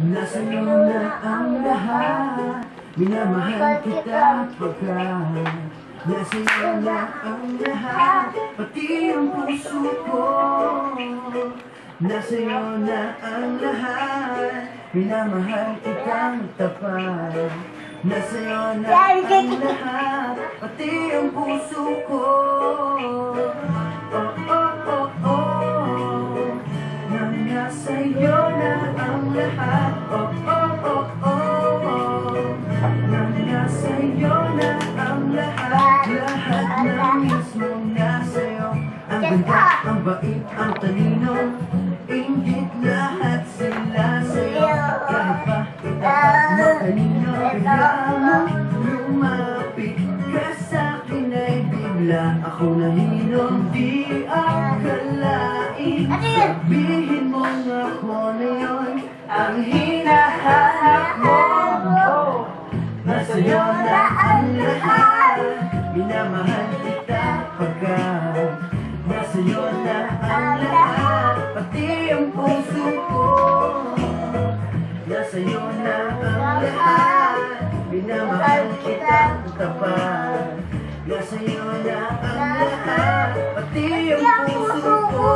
Nasa iyo na ang lahat, minamahal kita pagkat nasa iyo na ang lahat, pati ang puso ko. Nasa iyo na ang lahat, minamahal kitang tapat. Nasa iyo na ang lahat, pati ang puso ko. Oh, oh, oh, oh, nang nasa iyo na ang lahat. Oh, oh, oh, oh, nang nasa iyo na ang lahat. Lahat na mismong nasa iyo. Ang ganda, ang bait, ang talino, ingit lahat sila sa'yo. Kahit pa itapat mo kanino, bigla mo lumapit ka sa'kin ay bigla ako nahilo. Di akalain, sabihin mo nga ako na yun ang hinahanap mo. Nasa iyo na ang lahat, minamahal kita pagkat nasa iyo na ang lahat, pati ang puso ko. Nasa iyo na ang lahat, minamahal kita tapat. Nasa iyo na ang lahat, pati ang puso ko.